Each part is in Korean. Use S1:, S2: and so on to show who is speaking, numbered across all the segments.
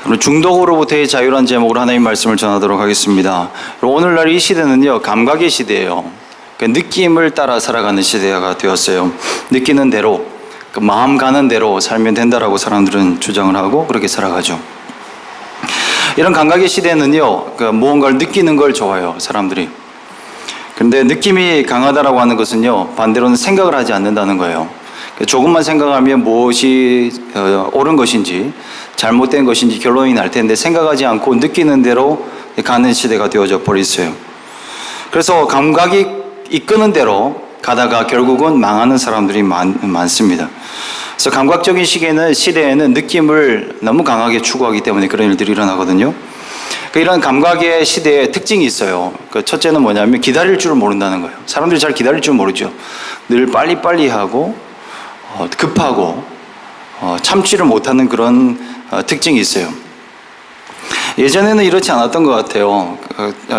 S1: 오늘 중독으로부터의 자유란 제목으로 하나님 말씀을 전하도록 하겠습니다. 오늘날 이 시대는요, 감각의 시대예요. 느낌을 따라 살아가는 시대가 되었어요. 느끼는 대로, 마음 가는 대로 살면 된다라고 사람들은 주장을 하고 그렇게 살아가죠. 이런 감각의 시대는요, 무언가를 느끼는 걸 좋아해요, 사람들이. 그런데 느낌이 강하다라고 하는 것은요, 반대로는 생각을 하지 않는다는 거예요. 조금만 생각하면 무엇이 옳은 것인지 잘못된 것인지 결론이 날 텐데 생각하지 않고 느끼는 대로 가는 시대가 되어져 버렸어요. 그래서 감각이 이끄는 대로 가다가 결국은 망하는 사람들이 많습니다. 그래서 감각적인 시대에는 느낌을 너무 강하게 추구하기 때문에 그런 일들이 일어나거든요. 이런 감각의 시대의 특징이 있어요. 첫째는 뭐냐면 기다릴 줄을 모른다는 거예요. 사람들이 잘 기다릴 줄 모르죠. 늘 빨리빨리 하고 급하고 참지를 못하는 그런 특징이 있어요. 예전에는 이렇지 않았던 것 같아요.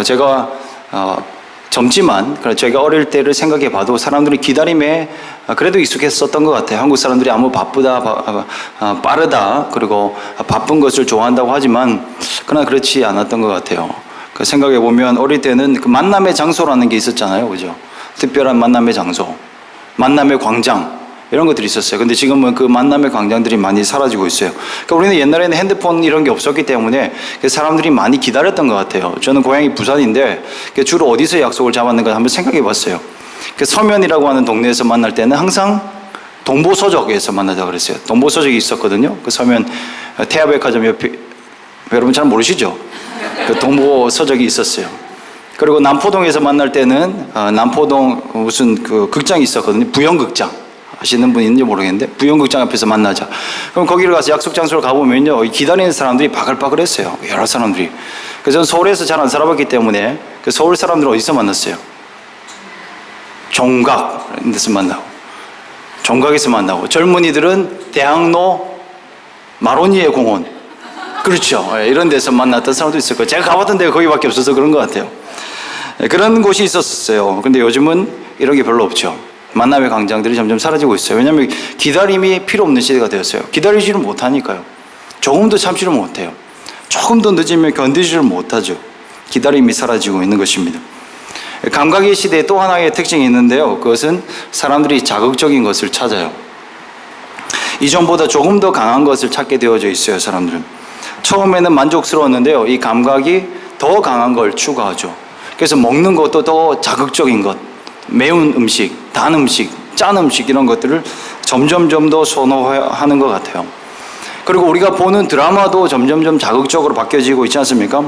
S1: 제가 젊지만 제가 어릴 때를 생각해 봐도 사람들이 기다림에 그래도 익숙했었던 것 같아요. 한국 사람들이 아무 바쁘다, 빠르다, 그리고 바쁜 것을 좋아한다고 하지만 그러나 그렇지 않았던 것 같아요. 생각해 보면 어릴 때는 그 만남의 장소라는 게 있었잖아요, 그죠? 특별한 만남의 장소, 만남의 광장. 이런 것들이 있었어요. 근데 지금은 그 만남의 광장들이 많이 사라지고 있어요. 그러니까 우리는 옛날에는 핸드폰 이런 게 없었기 때문에 사람들이 많이 기다렸던 것 같아요. 저는 고향이 부산인데 주로 어디서 약속을 잡았는가 한번 생각해 봤어요. 서면이라고 하는 동네에서 만날 때는 항상 동보서적에서 만나자고 그랬어요. 동보서적이 있었거든요. 그 서면 태아백화점 옆에, 여러분 잘 모르시죠? 그 동보서적이 있었어요. 그리고 남포동에서 만날 때는 남포동 무슨 그 극장이 있었거든요. 부영극장. 아시는 분 있는지 모르겠는데 부영극장 앞에서 만나자. 그럼 거기를 가서 약속 장소를 가보면요, 기다리는 사람들이 바글바글했어요. 여러 사람들이. 그래서 저는 서울에서 잘 안 살아봤기 때문에 그 서울 사람들은 어디서 만났어요? 종각 이런 데서 만나고, 종각에서 만나고, 젊은이들은 대학로 마로니에 공원, 그렇죠, 이런 데서 만났던 사람도 있을 거예요. 제가 가봤던 데가 거기밖에 없어서 그런 것 같아요. 그런 곳이 있었어요. 근데 요즘은 이런 게 별로 없죠. 만남의 광장들이 점점 사라지고 있어요. 왜냐하면 기다림이 필요 없는 시대가 되었어요. 기다리지를 못하니까요. 조금도 참지를 못해요. 조금 더 늦으면 견디지를 못하죠. 기다림이 사라지고 있는 것입니다. 감각의 시대에 또 하나의 특징이 있는데요. 그것은 사람들이 자극적인 것을 찾아요. 이전보다 조금 더 강한 것을 찾게 되어져 있어요, 사람들은. 처음에는 만족스러웠는데요, 이 감각이 더 강한 걸 추구하죠. 그래서 먹는 것도 더 자극적인 것, 매운 음식, 단 음식, 짠 음식 이런 것들을 점점점 더 선호하는 것 같아요. 그리고 우리가 보는 드라마도 점점점 자극적으로 바뀌어지고 있지 않습니까?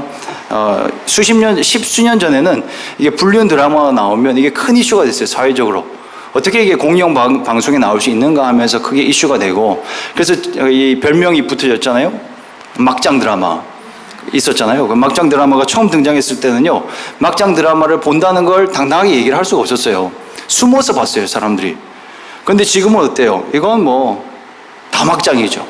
S1: 십수년 전에는 이게 불륜 드라마가 나오면 이게 큰 이슈가 됐어요, 사회적으로. 어떻게 이게 공영 방송에 나올 수 있는가 하면서 크게 이슈가 되고, 그래서 이 별명이 붙어졌잖아요. 막장 드라마. 있었잖아요. 그 막장 드라마가 처음 등장했을 때는요, 막장 드라마를 본다는 걸 당당하게 얘기를 할 수가 없었어요. 숨어서 봤어요, 사람들이. 근데 지금은 어때요? 이건 다 막장이죠.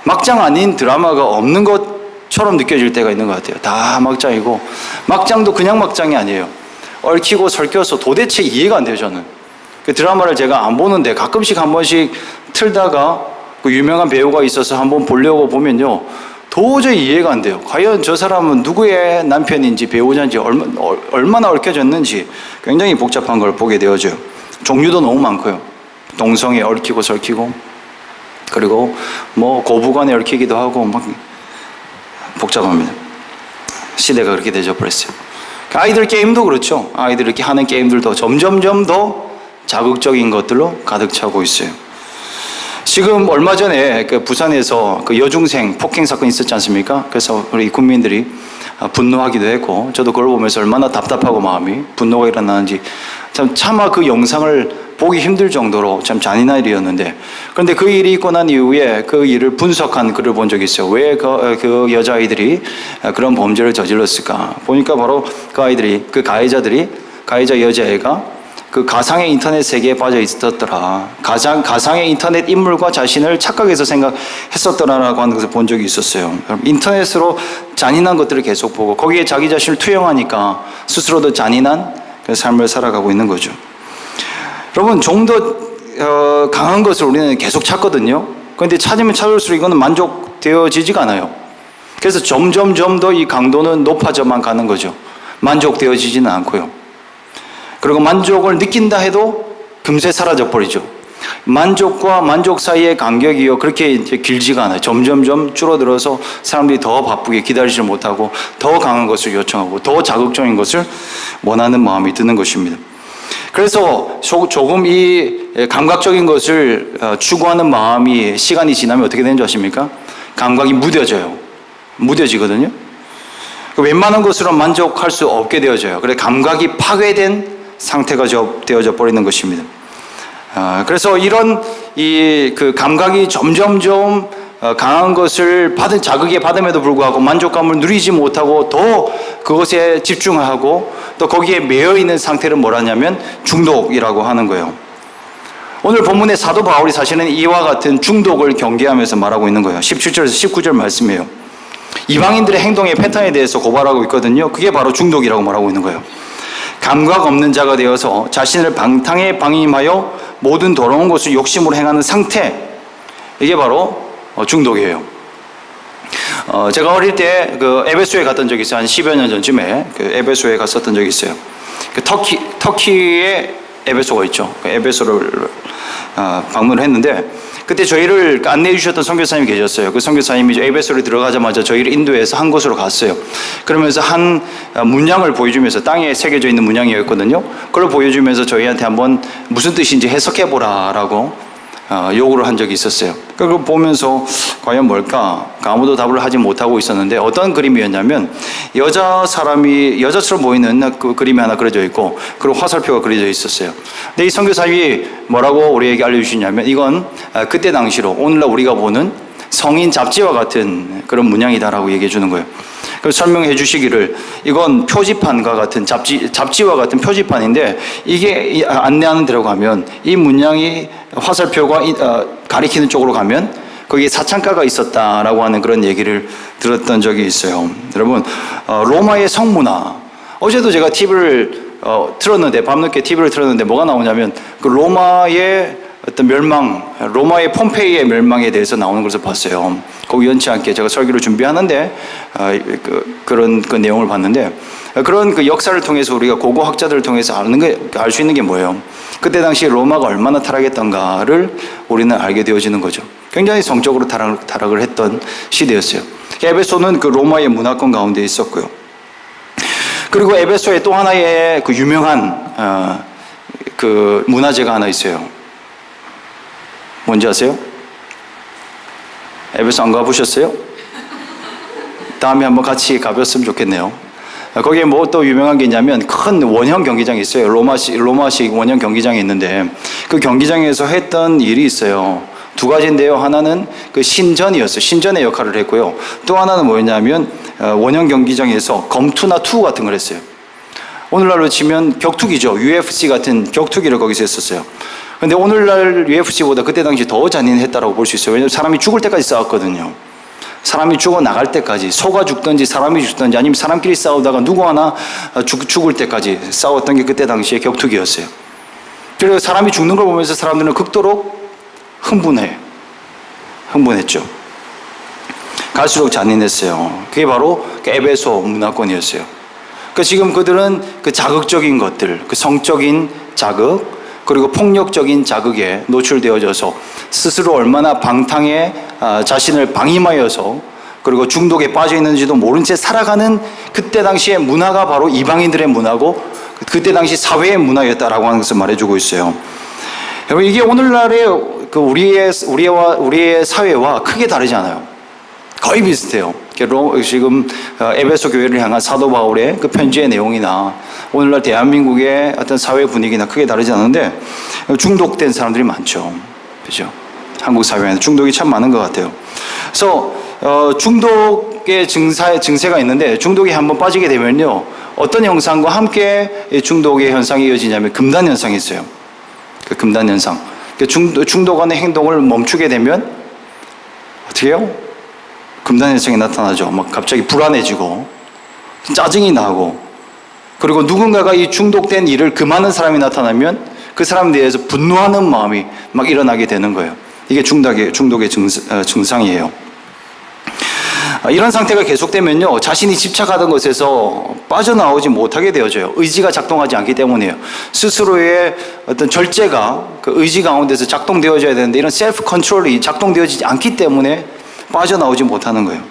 S1: 막장 아닌 드라마가 없는 것처럼 느껴질 때가 있는 것 같아요. 다 막장이고, 막장도 그냥 막장이 아니에요. 얽히고 설켜서 도대체 이해가 안 돼요, 저는. 그 드라마를 제가 안 보는데 가끔씩 한 번씩 틀다가 그 유명한 배우가 있어서 한번 보려고 보면요, 도저히 이해가 안 돼요. 과연 저 사람은 누구의 남편인지 배우자인지 얼마나 얽혀졌는지 굉장히 복잡한 걸 보게 되어져요. 종류도 너무 많고요. 동성애 얽히고 설키고, 그리고 고부간에 얽히기도 하고 막 복잡합니다. 시대가 그렇게 되져 버렸어요. 아이들 게임도 그렇죠. 아이들 이렇게 하는 게임들도 점점점 더 자극적인 것들로 가득 차고 있어요. 지금 얼마 전에 부산에서 여중생 폭행 사건이 있었지 않습니까? 그래서 우리 국민들이 분노하기도 했고, 저도 그걸 보면서 얼마나 답답하고 마음이 분노가 일어나는지 차마 그 영상을 보기 힘들 정도로 참 잔인한 일이었는데, 그런데 그 일이 있고 난 이후에 그 일을 분석한 글을 본 적이 있어요. 왜 그 여자아이들이 그런 범죄를 저질렀을까? 보니까 바로 그 가해자 여자애가 그 가상의 인터넷 세계에 빠져 있었더라. 가상의 인터넷 인물과 자신을 착각해서 생각했었더라라고 하는 것을 본 적이 있었어요. 인터넷으로 잔인한 것들을 계속 보고 거기에 자기 자신을 투영하니까 스스로도 잔인한 삶을 살아가고 있는 거죠. 여러분, 좀 더 강한 것을 우리는 계속 찾거든요. 그런데 찾으면 찾을수록 이거는 만족되어지지가 않아요. 그래서 점점 더 이 강도는 높아져만 가는 거죠. 만족되어지지는 않고요. 그리고 만족을 느낀다 해도 금세 사라져 버리죠. 만족과 만족 사이의 간격이요 그렇게 이제 길지가 않아요. 점점 줄어들어서 사람들이 더 바쁘게 기다리지 못하고 더 강한 것을 요청하고 더 자극적인 것을 원하는 마음이 드는 것입니다. 그래서 조금 이 감각적인 것을 추구하는 마음이 시간이 지나면 어떻게 되는 줄 아십니까? 감각이 무뎌지거든요. 웬만한 것으로 만족할 수 없게 되어져요. 그래서 감각이 파괴된 상태가 되어져 버리는 것입니다. 그래서 이런 그 감각이 점점 강한 것을 자극에 받음에도 불구하고 만족감을 누리지 못하고 더 그것에 집중하고 또 거기에 매여 있는 상태를 뭐라냐면 중독이라고 하는 거예요. 오늘 본문의 사도 바울이 사실은 이와 같은 중독을 경계하면서 말하고 있는 거예요. 17절에서 19절 말씀이에요. 이방인들의 행동의 패턴에 대해서 고발하고 있거든요. 그게 바로 중독이라고 말하고 있는 거예요. 감각 없는 자가 되어서 자신을 방탕에 방임하여 모든 더러운 것을 욕심으로 행하는 상태, 이게 바로 중독이에요. 제가 어릴 때 그 에베소에 갔던 적이 있어요. 한 10여 년 전쯤에 그 에베소에 갔었던 적이 있어요. 그 터키에 에베소가 있죠. 그 에베소를 방문을 했는데 그때 저희를 안내해 주셨던 선교사님이 계셨어요. 그 선교사님이 에베소를 들어가자마자 저희를 인도해서 한 곳으로 갔어요. 그러면서 한 문양을 보여주면서 땅에 새겨져 있는 문양이었거든요. 그걸 보여주면서 저희한테 한번 무슨 뜻인지 해석해 보라라고 요구를 한 적이 있었어요. 그걸 보면서 과연 뭘까? 아무도 답을 하지 못하고 있었는데 어떤 그림이었냐면 여자처럼 보이는 그 그림이 하나 그려져 있고 그리고 화살표가 그려져 있었어요. 근데 이 선교사님이 뭐라고 우리에게 알려주시냐면 이건 그때 당시로 오늘날 우리가 보는 성인 잡지와 같은 그런 문양이다라고 얘기해 주는 거예요. 그래서 설명해 주시기를 이건 표지판과 같은 잡지와 같은 표지판인데 이게 안내하는 데로 가면 이 문양이 화살표가 가리키는 쪽으로 가면 거기에 사창가가 있었다라고 하는 그런 얘기를 들었던 적이 있어요. 여러분, 로마의 성문화. 어제도 제가 TV를 틀었는데 밤늦게 TV를 틀었는데 뭐가 나오냐면 그 로마의 어떤 로마의 폼페이의 멸망에 대해서 나오는 것을 봤어요. 거기 연치 않게 제가 설교를 준비하는데 그런 그 내용을 봤는데 그런 그 역사를 통해서 우리가 고고 학자들을 통해서 알 수 있는 게 뭐예요? 그때 당시 로마가 얼마나 타락했던가를 우리는 알게 되어지는 거죠. 굉장히 성적으로 타락을 했던 시대였어요. 에베소는 그 로마의 문화권 가운데 있었고요. 그리고 에베소에 또 하나의 그 유명한 그 문화재가 하나 있어요. 뭔지 아세요? 에베소 안 가보셨어요? 다음에 한번 같이 가봤으면 좋겠네요. 거기에 뭐 또 유명한 게 있냐면 큰 원형 경기장이 있어요. 로마식 원형 경기장이 있는데 그 경기장에서 했던 일이 있어요. 두 가지인데요. 하나는 그 신전이었어요. 신전의 역할을 했고요. 또 하나는 뭐였냐면 원형 경기장에서 검투나 투구 같은 걸 했어요. 오늘날로 치면 격투기죠. UFC 같은 격투기를 거기서 했었어요. 근데 오늘날 UFC보다 그때 당시 더 잔인했다라고 볼 수 있어요. 왜냐하면 사람이 죽을 때까지 싸웠거든요. 사람이 죽어 나갈 때까지, 소가 죽든지 사람이 죽든지 아니면 사람끼리 싸우다가 누구 하나 죽을 때까지 싸웠던 게 그때 당시의 격투기였어요. 그래서 사람이 죽는 걸 보면서 사람들은 극도로 흥분했죠. 갈수록 잔인했어요. 그게 바로 에베소 문화권이었어요. 그러니까 지금 그들은 그 자극적인 것들, 그 성적인 자극, 그리고 폭력적인 자극에 노출되어져서 스스로 얼마나 방탕에 자신을 방임하여서 그리고 중독에 빠져 있는지도 모른 채 살아가는 그때 당시의 문화가 바로 이방인들의 문화고 그때 당시 사회의 문화였다라고 하는 것을 말해주고 있어요. 여러분, 이게 오늘날의 그 우리의 사회와 크게 다르지 않아요. 거의 비슷해요. 지금 에베소 교회를 향한 사도 바울의 그 편지의 내용이나 오늘날 대한민국의 어떤 사회 분위기나 크게 다르지 않은데 중독된 사람들이 많죠. 그죠? 한국 사회에는 중독이 참 많은 것 같아요. 그래서 중독의 증세가 있는데 중독이 한번 빠지게 되면요. 어떤 현상과 함께 중독의 현상이 이어지냐면 금단 현상이 있어요. 그 금단 현상. 중독하는 행동을 멈추게 되면 어떻게 해요? 금단 현상이 나타나죠. 막 갑자기 불안해지고 짜증이 나고 그리고 누군가가 이 중독된 일을 금하는 사람이 나타나면 그 사람에 대해서 분노하는 마음이 막 일어나게 되는 거예요. 이게 중독의 증상이에요. 이런 상태가 계속되면요, 자신이 집착하던 것에서 빠져나오지 못하게 되어져요. 의지가 작동하지 않기 때문이에요. 스스로의 어떤 절제가 그 의지 가운데서 작동되어져야 되는데 이런 셀프 컨트롤이 작동되어지지 않기 때문에 빠져나오지 못하는 거예요.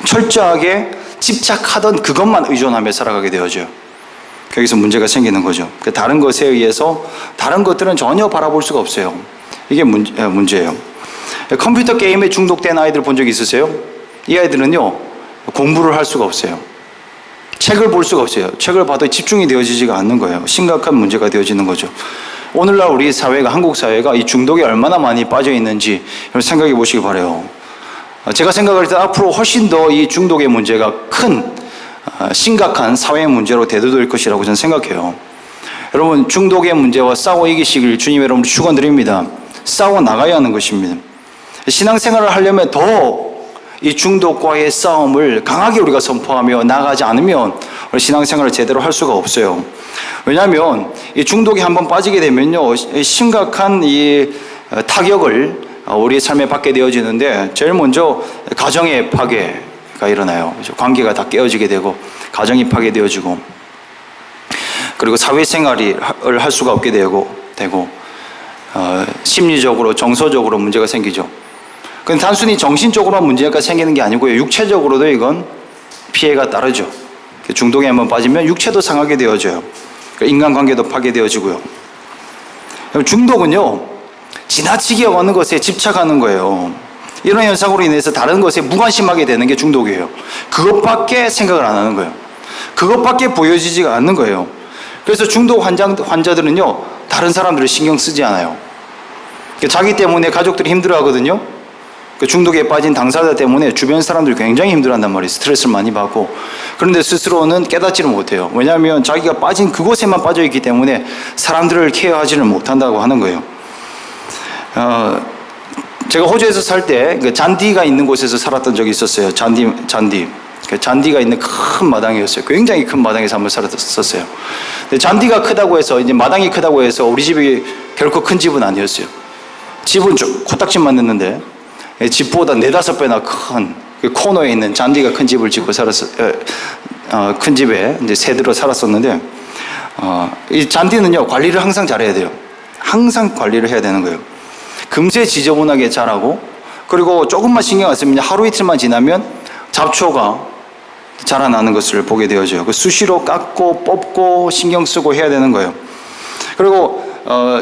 S1: 철저하게 집착하던 그것만 의존하며 살아가게 되어져요. 여기서 문제가 생기는 거죠. 다른 것에 의해서 다른 것들은 전혀 바라볼 수가 없어요. 이게 문제예요. 컴퓨터 게임에 중독된 아이들 본 적 있으세요? 이 아이들은요, 공부를 할 수가 없어요. 책을 볼 수가 없어요. 책을 봐도 집중이 되어지지가 않는 거예요. 심각한 문제가 되어지는 거죠. 오늘날 우리 사회가, 한국 사회가 이 중독에 얼마나 많이 빠져 있는지 생각해 보시기 바라요. 제가 생각할 때 앞으로 훨씬 더 이 중독의 문제가 큰 심각한 사회 문제로 대두될 것이라고 저는 생각해요. 여러분, 중독의 문제와 싸워 이기시길 주님 여러분 축원드립니다. 싸워 나가야 하는 것입니다. 신앙생활을 하려면 더 이 중독과의 싸움을 강하게 우리가 선포하며 나가지 않으면 우리 신앙생활을 제대로 할 수가 없어요. 왜냐하면 이 중독에 한번 빠지게 되면요, 심각한 이 타격을 우리의 삶에 받게 되어지는데, 제일 먼저 가정의 파괴가 일어나요. 관계가 다 깨어지게 되고 가정이 파괴되어지고, 그리고 사회생활을 할 수가 없게 되고 심리적으로 정서적으로 문제가 생기죠. 그건 단순히 정신적으로만 문제가 생기는 게 아니고요, 육체적으로도 이건 피해가 따르죠. 중독에 한번 빠지면 육체도 상하게 되어져요. 인간관계도 파괴되어지고요. 중독은요, 지나치게 어느 것에 집착하는 거예요. 이런 현상으로 인해서 다른 것에 무관심하게 되는 게 중독이에요. 그것밖에 생각을 안 하는 거예요. 그것밖에 보여지지가 않는 거예요. 그래서 중독 환자들은요, 다른 사람들을 신경 쓰지 않아요. 자기 때문에 가족들이 힘들어하거든요. 중독에 빠진 당사자 때문에 주변 사람들이 굉장히 힘들어한단 말이에요. 스트레스를 많이 받고. 그런데 스스로는 깨닫지를 못해요. 왜냐하면 자기가 빠진 그곳에만 빠져있기 때문에 사람들을 케어하지를 못한다고 하는 거예요. 제가 호주에서 살 때 잔디가 있는 곳에서 살았던 적이 있었어요. 잔디가 있는 큰 마당이었어요. 굉장히 큰 마당에서 한번 살았었어요. 근데 잔디가 크다고 해서, 이제 마당이 크다고 해서 우리 집이 결코 큰 집은 아니었어요. 집은 좀 코딱지만 했는데 집보다 4-5배나 큰 코너에 있는 잔디가 큰 집을 짓고 큰 집에 이제 새들어 살았었는데, 이 잔디는요, 관리를 항상 잘해야 돼요. 항상 관리를 해야 되는 거예요. 금세 지저분하게 자라고, 그리고 조금만 신경 안 쓰면 하루 이틀만 지나면 잡초가 자라나는 것을 보게 되어져요. 수시로 깎고 뽑고 신경 쓰고 해야 되는 거예요. 그리고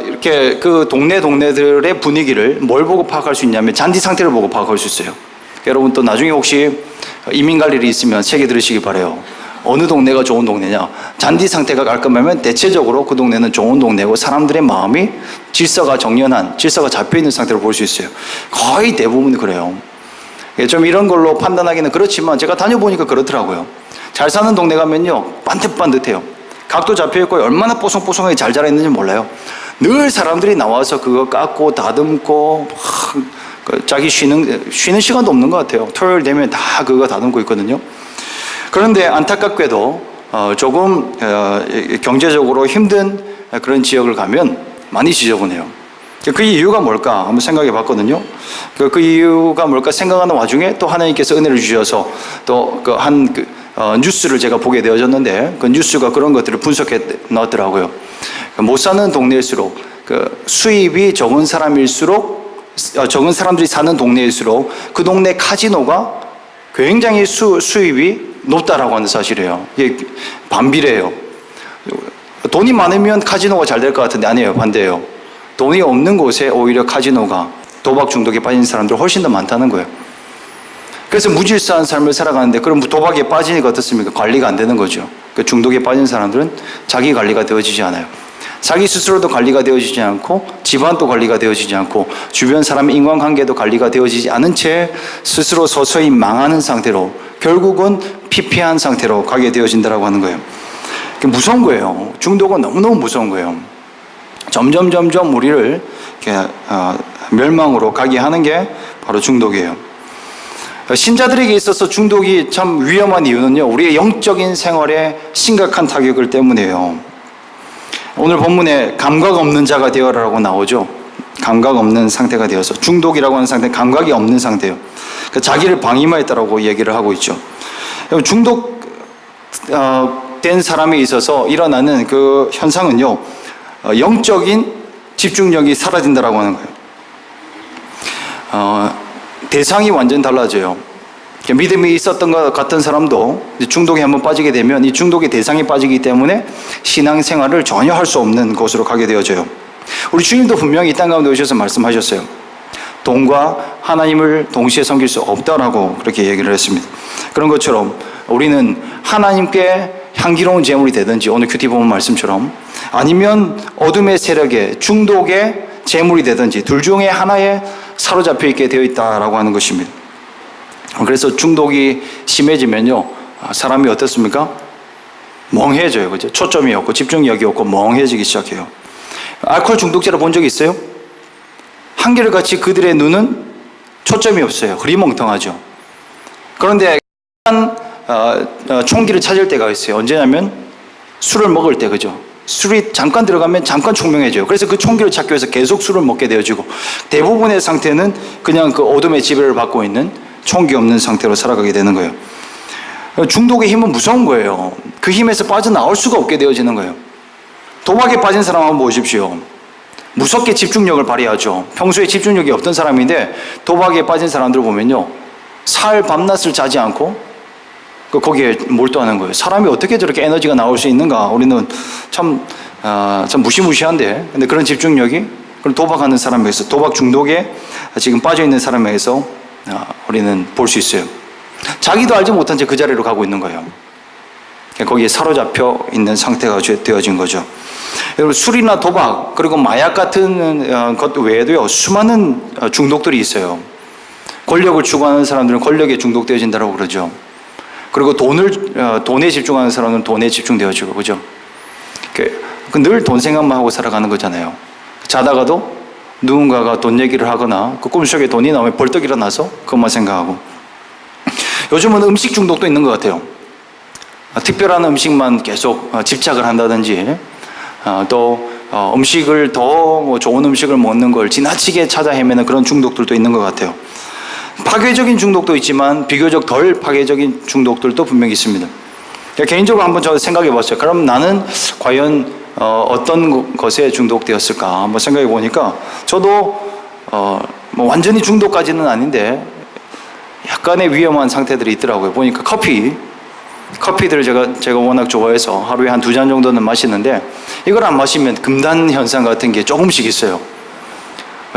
S1: 이렇게 그 동네들의 분위기를 뭘 보고 파악할 수 있냐면 잔디 상태를 보고 파악할 수 있어요. 여러분 또 나중에 혹시 이민 갈 일이 있으면 책에 들으시기 바라요. 어느 동네가 좋은 동네냐? 잔디 상태가 깔끔하면 대체적으로 그 동네는 좋은 동네고 사람들의 마음이 질서가 정연한, 질서가 잡혀있는 상태로 볼 수 있어요. 거의 대부분 그래요. 좀 이런 걸로 판단하기는 그렇지만 제가 다녀보니까 그렇더라고요. 잘 사는 동네 가면요, 반듯반듯해요. 각도 잡혀있고 얼마나 뽀송뽀송하게 잘 자라있는지 몰라요. 늘 사람들이 나와서 그거 깎고 다듬고 자기 쉬는 시간도 없는 것 같아요. 토요일 되면 다 그거 다듬고 있거든요. 그런데 안타깝게도 조금 경제적으로 힘든 그런 지역을 가면 많이 지저분해요. 그 이유가 뭘까 한번 생각해 봤거든요. 그 이유가 뭘까 생각하는 와중에 또 하나님께서 은혜를 주셔서 또 뉴스를 제가 보게 되어졌는데, 그 뉴스가 그런 것들을 분석해 넣었더라고요. 못 사는 동네일수록, 수입이 적은 적은 사람들이 사는 동네일수록 그 동네 카지노가 굉장히 수입이 높다라고 하는 사실이에요. 이게 반비례예요. 돈이 많으면 카지노가 잘 될 것 같은데 아니에요. 반대예요. 돈이 없는 곳에 오히려 카지노가, 도박 중독에 빠진 사람들 훨씬 더 많다는 거예요. 그래서 무질서한 삶을 살아가는데, 그럼 도박에 빠지니까 어떻습니까? 관리가 안 되는 거죠. 그 중독에 빠진 사람들은 자기 관리가 되어지지 않아요. 자기 스스로도 관리가 되어지지 않고, 집안도 관리가 되어지지 않고, 주변 사람의 인간관계도 관리가 되어지지 않은 채 스스로 서서히 망하는 상태로, 결국은 피폐한 상태로 가게 되어진다고 하는 거예요. 무서운 거예요. 중독은 너무너무 무서운 거예요. 점점 우리를 멸망으로 가게 하는 게 바로 중독이에요. 신자들에게 있어서 중독이 참 위험한 이유는요, 우리의 영적인 생활에 심각한 타격을 때문이에요. 오늘 본문에 감각 없는 자가 되어라라고 나오죠. 감각 없는 상태가 되어서, 중독이라고 하는 상태는 감각이 없는 상태예요. 자기를 방임하였다라고 얘기를 하고 있죠. 중독된 사람에 있어서 일어나는 그 현상은요, 영적인 집중력이 사라진다라고 하는 거예요. 대상이 완전 달라져요. 믿음이 있었던 것 같은 사람도 중독에 한번 빠지게 되면 이 중독의 대상이 빠지기 때문에 신앙생활을 전혀 할 수 없는 곳으로 가게 되어져요. 우리 주님도 분명히 이 땅 가운데 오셔서 말씀하셨어요. 돈과 하나님을 동시에 섬길 수 없다라고 그렇게 얘기를 했습니다. 그런 것처럼 우리는 하나님께 향기로운 제물이 되든지 오늘 큐티 본문 말씀처럼 아니면 어둠의 세력에 중독의 제물이 되든지 둘 중에 하나에 사로잡혀 있게 되어 있다라고 하는 것입니다. 그래서 중독이 심해지면요, 사람이 어떻습니까? 멍해져요. 그죠? 초점이 없고 집중력이 없고 멍해지기 시작해요. 알코올 중독자를 본 적 있어요? 한결같이 그들의 눈은 초점이 없어요. 흐리멍텅하죠. 그런데 총기를 찾을 때가 있어요. 언제냐면 술을 먹을 때, 그죠? 술이 잠깐 들어가면 잠깐 총명해져요. 그래서 그 총기를 찾기 위해서 계속 술을 먹게 되어지고 대부분의 상태는 그냥 그 어둠의 지배를 받고 있는 총기 없는 상태로 살아가게 되는 거예요. 중독의 힘은 무서운 거예요. 그 힘에서 빠져나올 수가 없게 되어지는 거예요. 도박에 빠진 사람 한번 보십시오. 무섭게 집중력을 발휘하죠. 평소에 집중력이 없던 사람인데 도박에 빠진 사람들 보면요, 사흘 밤낮을 자지 않고 거기에 몰두하는 거예요. 사람이 어떻게 저렇게 에너지가 나올 수 있는가? 우리는 참 무시무시한데, 근데 그런 집중력이 그런 도박하는 사람에서, 도박 중독에 지금 빠져 있는 사람에서 우리는 볼 수 있어요. 자기도 알지 못한 채 그 자리로 가고 있는 거예요. 거기에 사로잡혀 있는 상태가 되어진 거죠. 여러분, 술이나 도박 그리고 마약 같은 것 외에도요, 수많은 중독들이 있어요. 권력을 추구하는 사람들은 권력에 중독되어진다고 그러죠. 그리고 돈에 집중하는 사람은 돈에 집중되어지고, 그죠? 늘 돈 생각만 하고 살아가는 거잖아요. 자다가도 누군가가 돈 얘기를 하거나 그 꿈속에 돈이 나오면 벌떡 일어나서 그것만 생각하고. 요즘은 음식 중독도 있는 것 같아요. 특별한 음식만 계속 집착을 한다든지, 또 음식을 더 좋은 음식을 먹는 걸 지나치게 찾아 헤매는 그런 중독들도 있는 것 같아요. 파괴적인 중독도 있지만 비교적 덜 파괴적인 중독들도 분명히 있습니다. 개인적으로 한번 저 생각해 봤어요. 그럼 나는 과연 어떤 것에 중독되었을까 한번 생각해 보니까 저도 뭐 완전히 중독까지는 아닌데 약간의 위험한 상태들이 있더라고요. 보니까 커피들을 제가 워낙 좋아해서 하루에 한 2잔 정도는 마시는데, 이걸 안 마시면 금단 현상 같은 게 조금씩 있어요.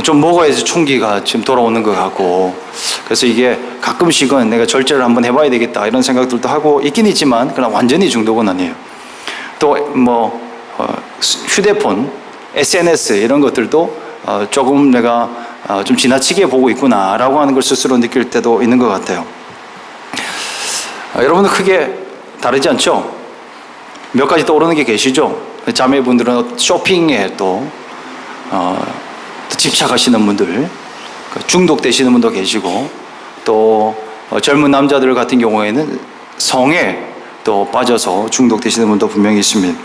S1: 좀 먹어야지 총기가 지금 돌아오는 것 같고, 그래서 이게 가끔씩은 내가 절제를 한번 해봐야 되겠다 이런 생각들도 하고 있긴 있지만, 그러나 완전히 중독은 아니에요. 또 뭐 휴대폰, SNS 이런 것들도 조금 내가 좀 지나치게 보고 있구나라고 하는 걸 스스로 느낄 때도 있는 것 같아요. 여러분은 크게 다르지 않죠? 몇 가지 떠오르는 게 계시죠? 자매분들은 쇼핑에 또 집착하시는 분들, 중독되시는 분도 계시고, 또 젊은 남자들 같은 경우에는 성에 또 빠져서 중독되시는 분도 분명히 있습니다.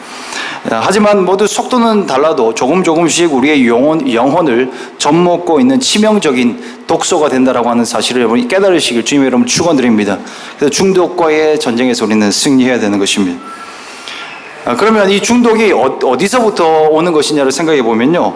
S1: 하지만 모두 속도는 달라도 조금씩 우리의 영혼을 젖먹고 있는 치명적인 독소가 된다라고 하는 사실을 여러분이 깨달으시길 주님의 이름으로 축원드립니다. 그래서 중독과의 전쟁에서 우리는 승리해야 되는 것입니다. 그러면 이 중독이 어디서부터 오는 것이냐를 생각해 보면요,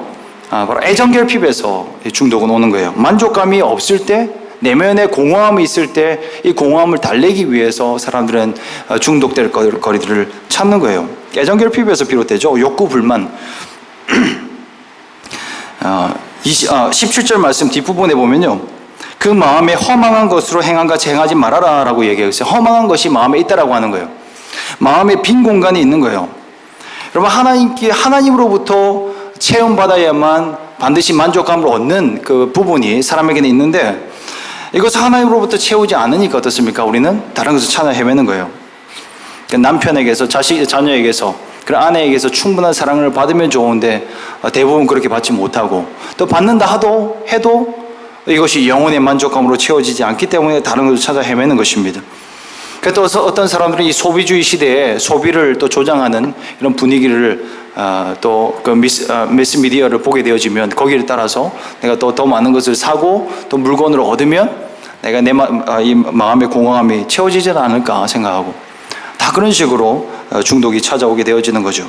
S1: 바로 애정결핍에서 중독은 오는 거예요. 만족감이 없을 때, 내면에 공허함이 있을 때 이 공허함을 달래기 위해서 사람들은 중독될 거리들을 찾는 거예요. 애정결핍에서 비롯되죠. 욕구, 불만. 17절 말씀 뒷부분에 보면요, 그 마음에 허망한 것으로 행한 같이 행하지 말아라 라고 얘기했어요. 허망한 것이 마음에 있다라고 하는 거예요. 마음에 빈 공간이 있는 거예요. 여러분, 하나님으로부터 체험받아야만 반드시 만족감을 얻는 그 부분이 사람에게는 있는데, 이것을 하나님으로부터 채우지 않으니까 어떻습니까? 우리는 다른 것을 찾아 헤매는 거예요. 남편에게서, 자녀에게서, 그런 아내에게서 충분한 사랑을 받으면 좋은데 대부분 그렇게 받지 못하고, 또 받는다 해도 이것이 영혼의 만족감으로 채워지지 않기 때문에 다른 것을 찾아 헤매는 것입니다. 그래서 어떤 사람들은 이 소비주의 시대에 소비를 또 조장하는 이런 분위기를 또 그 매스미디어를 보게 되어지면 거기를 따라서 내가 또 더 많은 것을 사고 또 물건을 얻으면 내가 이 마음의 공허함이 채워지지 않을까 생각하고 다 그런 식으로 중독이 찾아오게 되어지는 거죠.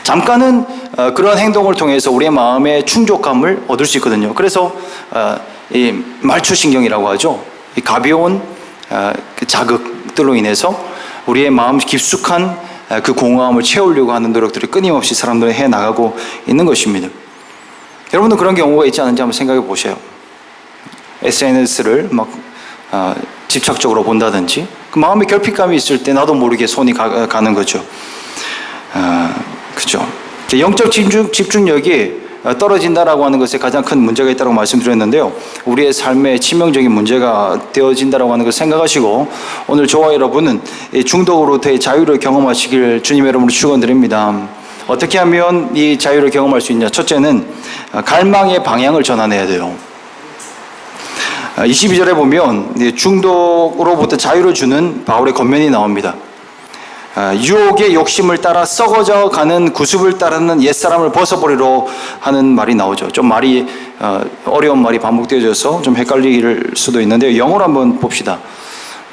S1: 잠깐은 그런 행동을 통해서 우리의 마음의 충족감을 얻을 수 있거든요. 그래서 이 말초신경이라고 하죠. 이 가벼운 그 자극들로 인해서 우리의 마음 깊숙한 그 공허함을 채우려고 하는 노력들을 끊임없이 사람들은 해나가고 있는 것입니다. 여러분도 그런 경우가 있지 않은지 한번 생각해 보세요. SNS를 막 집착적으로 본다든지 그 마음의 결핍감이 있을 때 나도 모르게 손이 가는 거죠. 그죠. 영적 집중력이 떨어진다라고 하는 것에 가장 큰 문제가 있다고 말씀드렸는데요. 우리의 삶에 치명적인 문제가 되어진다라고 하는 것을 생각하시고 오늘 저와 여러분은 중독으로부터의 자유를 경험하시길 주님의 이름으로 축원드립니다. 어떻게 하면 이 자유를 경험할 수 있냐? 첫째는 갈망의 방향을 전환해야 돼요. 22절에 보면 중독으로부터 자유를 주는 바울의 권면이 나옵니다. 유혹의 욕심을 따라 썩어져 가는 구습을 따르는 옛사람을 벗어버리러 하는 말이 나오죠. 좀 말이 어려운 말이 반복되어져서 좀 헷갈릴 수도 있는데 영어로 한번 봅시다.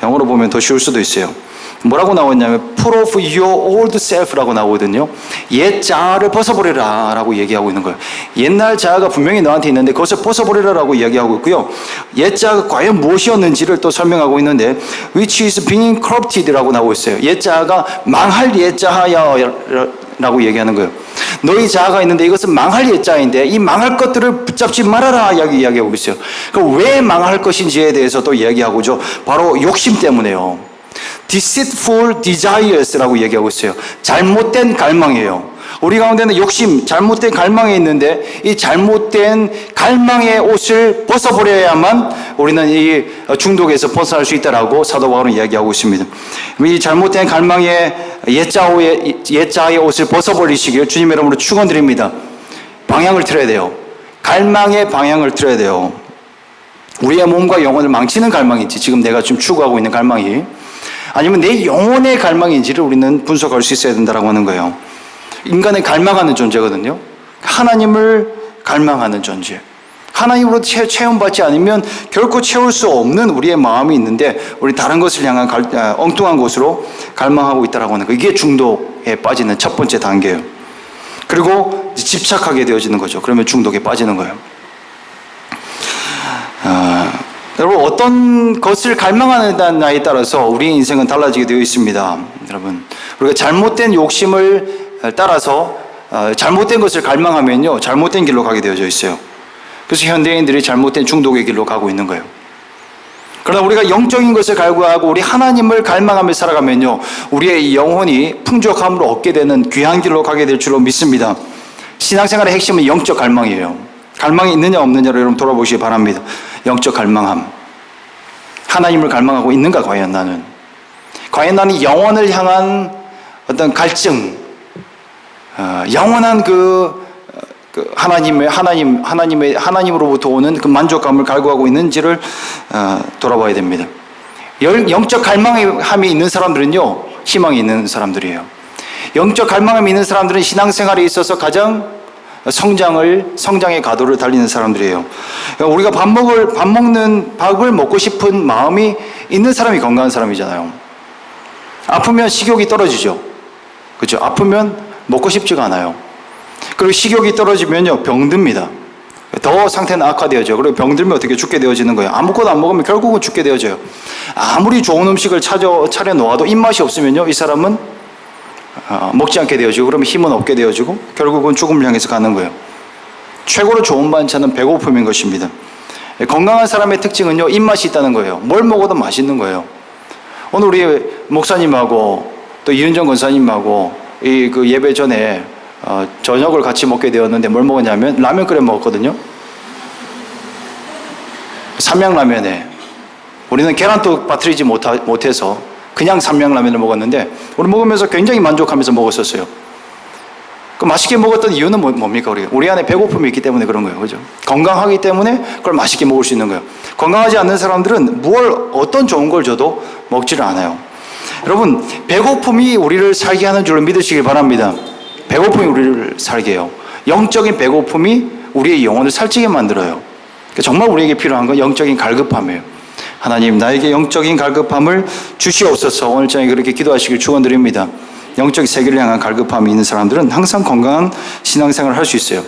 S1: 영어로 보면 더 쉬울 수도 있어요. 뭐라고 나오냐면 Put off your old self라고 나오거든요. 옛 자아를 벗어버리라 라고 얘기하고 있는 거예요. 옛날 자아가 분명히 너한테 있는데 그것을 벗어버리라 라고 이야기하고 있고요. 옛 자아가 과연 무엇이었는지를 또 설명하고 있는데 Which is being corrupted 라고 나오고 있어요. 옛 자아가 망할 옛 자아야 라고 얘기하는 거예요. 너희 자아가 있는데 이것은 망할 옛 자아인데 이 망할 것들을 붙잡지 말아라 이야기하고 있어요. 그럼 왜 망할 것인지에 대해서 또 이야기하고 있죠. 바로 욕심 때문에요. Deceitful desires라고 얘기하고 있어요. 잘못된 갈망이에요. 우리 가운데는 욕심, 잘못된 갈망이 있는데 이 잘못된 갈망의 옷을 벗어버려야만 우리는 이 중독에서 벗어날 수 있다라고 사도 바울은 이야기하고 있습니다. 이 잘못된 갈망의 옛자의 옷을 벗어버리시길 주님의 이름으로 축원드립니다. 방향을 틀어야 돼요. 갈망의 방향을 틀어야 돼요. 우리의 몸과 영혼을 망치는 갈망인지 지금 내가 지금 추구하고 있는 갈망이 아니면 내 영혼의 갈망인지를 우리는 분석할 수 있어야 된다고 하는 거예요. 인간은 갈망하는 존재거든요. 하나님을 갈망하는 존재. 하나님으로 체험받지 않으면 결코 채울 수 없는 우리의 마음이 있는데 우리 다른 것을 향한 엉뚱한 곳으로 갈망하고 있다고 하는 거예요. 이게 중독에 빠지는 첫 번째 단계예요. 그리고 집착하게 되어지는 거죠. 그러면 중독에 빠지는 거예요. 여러분 어떤 것을 갈망하느냐에 따라서 우리의 인생은 달라지게 되어 있습니다. 여러분 우리가 잘못된 욕심을 따라서 잘못된 것을 갈망하면요 잘못된 길로 가게 되어져 있어요. 그래서 현대인들이 잘못된 중독의 길로 가고 있는 거예요. 그러나 우리가 영적인 것을 갈구하고 우리 하나님을 갈망하며 살아가면요 우리의 영혼이 풍족함으로 얻게 되는 귀한 길로 가게 될 줄로 믿습니다. 신앙생활의 핵심은 영적 갈망이에요. 갈망이 있느냐 없느냐를 여러분 돌아보시기 바랍니다. 영적 갈망함. 하나님을 갈망하고 있는가 과연 나는? 과연 나는 영혼을 향한 어떤 갈증, 영원한 하나님으로부터 오는 그 만족감을 갈구하고 있는지를 돌아봐야 됩니다. 영적 갈망함이 있는 사람들은요 희망이 있는 사람들이에요. 영적 갈망함이 있는 사람들은 신앙생활에 있어서 가장 성장의 가도를 달리는 사람들이에요. 우리가 밥을 먹고 싶은 마음이 있는 사람이 건강한 사람이잖아요. 아프면 식욕이 떨어지죠. 그렇죠? 아프면 먹고 싶지가 않아요. 그리고 식욕이 떨어지면요 병듭니다. 더 상태는 악화되어져요. 그리고 병들면 어떻게 죽게 되어지는 거예요. 아무것도 안 먹으면 결국은 죽게 되어져요. 아무리 좋은 음식을 차려 놓아도 입맛이 없으면요 이 사람은 먹지 않게 되어지고 그러면 힘은 없게 되어지고 결국은 죽음을 향해서 가는 거예요. 최고로 좋은 반찬은 배고픔인 것입니다. 건강한 사람의 특징은요 입맛이 있다는 거예요. 뭘 먹어도 맛있는 거예요. 오늘 우리 목사님하고 또 이은정 권사님하고 그 예배 전에 저녁을 같이 먹게 되었는데 뭘 먹었냐면 라면 끓여 먹었거든요. 삼양라면에 우리는 계란도 빠뜨리지 못해서 그냥 삼양라면을 먹었는데 우리 먹으면서 굉장히 만족하면서 먹었었어요. 그 맛있게 먹었던 이유는 뭡니까? 우리 안에 배고픔이 있기 때문에 그런 거예요. 그죠? 건강하기 때문에 그걸 맛있게 먹을 수 있는 거예요. 건강하지 않는 사람들은 어떤 좋은 걸 줘도 먹지를 않아요. 여러분 배고픔이 우리를 살게 하는 줄로 믿으시길 바랍니다. 배고픔이 우리를 살게 해요. 영적인 배고픔이 우리의 영혼을 살찌게 만들어요. 정말 우리에게 필요한 건 영적인 갈급함이에요. 하나님, 나에게 영적인 갈급함을 주시옵소서. 오늘 저녁에 그렇게 기도하시길 축원드립니다. 영적 세계를 향한 갈급함이 있는 사람들은 항상 건강한 신앙생활을 할 수 있어요.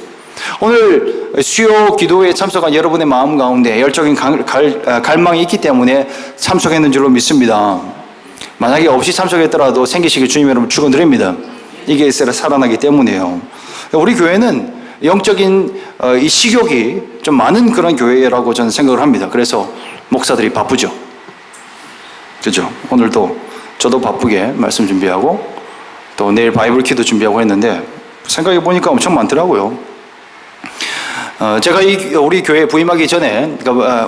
S1: 오늘 수요 기도에 참석한 여러분의 마음 가운데 열정인 갈망이 있기 때문에 참석했는 줄로 믿습니다. 만약에 없이 참석했더라도 생기시길 주님 여러분 축원드립니다. 이게 살아나기 때문이에요. 우리 교회는 영적인 이 식욕이 좀 많은 그런 교회라고 저는 생각을 합니다. 그래서 목사들이 바쁘죠. 그죠? 오늘도 저도 바쁘게 말씀 준비하고 또 내일 바이블 키도 준비하고 했는데 생각해 보니까 엄청 많더라고요. 제가 우리 교회에 부임하기 전에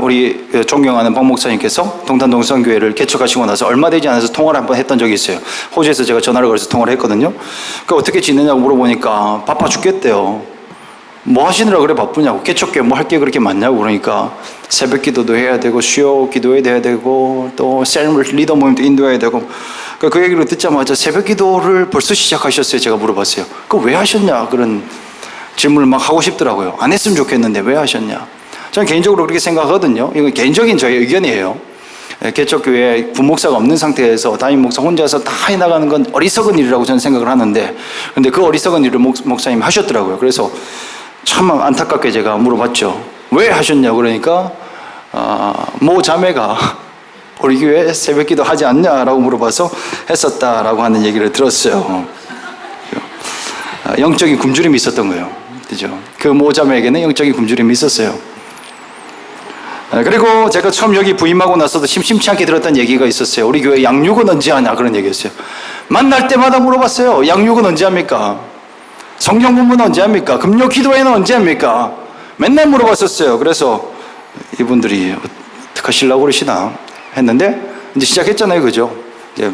S1: 우리 존경하는 박 목사님께서 동탄동성교회를 개척하시고 나서 얼마 되지 않아서 통화를 한번 했던 적이 있어요. 호주에서 제가 전화를 걸어서 통화를 했거든요. 어떻게 지내냐고 물어보니까 바빠 죽겠대요. 뭐 하시느라 그래 바쁘냐고. 개척교회 뭐 할 게 그렇게 많냐고. 그러니까 새벽 기도도 해야 되고 수요 기도해야 되고 또 셀 리더 모임도 인도해야 되고. 그 얘기를 듣자마자 새벽 기도를 벌써 시작하셨어요. 제가 물어봤어요. 그거 왜 하셨냐 그런 질문을 막 하고 싶더라고요. 안 했으면 좋겠는데 왜 하셨냐. 저는 개인적으로 그렇게 생각하거든요. 이건 개인적인 저의 의견이에요. 개척교회에 부목사가 없는 상태에서 담임 목사 혼자서 다 해나가는 건 어리석은 일이라고 저는 생각을 하는데, 근데 그 어리석은 일을 목사님이 하셨더라고요. 그래서 참 안타깝게 제가 물어봤죠. 왜 하셨냐고. 그러니까 모 자매가 우리 교회 새벽 기도 하지 않냐라고 물어봐서 했었다라고 하는 얘기를 들었어요. 영적인 굶주림이 있었던 거예요. 그죠? 그 모 자매에게는 영적인 굶주림이 있었어요. 그리고 제가 처음 여기 부임하고 나서도 심심치 않게 들었던 얘기가 있었어요. 우리 교회 양육은 언제 하냐 그런 얘기였어요. 만날 때마다 물어봤어요. 양육은 언제 합니까? 성경 공부는 언제 합니까? 금요 기도회는 언제 합니까? 맨날 물어봤었어요. 그래서 이분들이 어떻게 하시려고 그러시나 했는데 이제 시작했잖아요. 그죠? 이제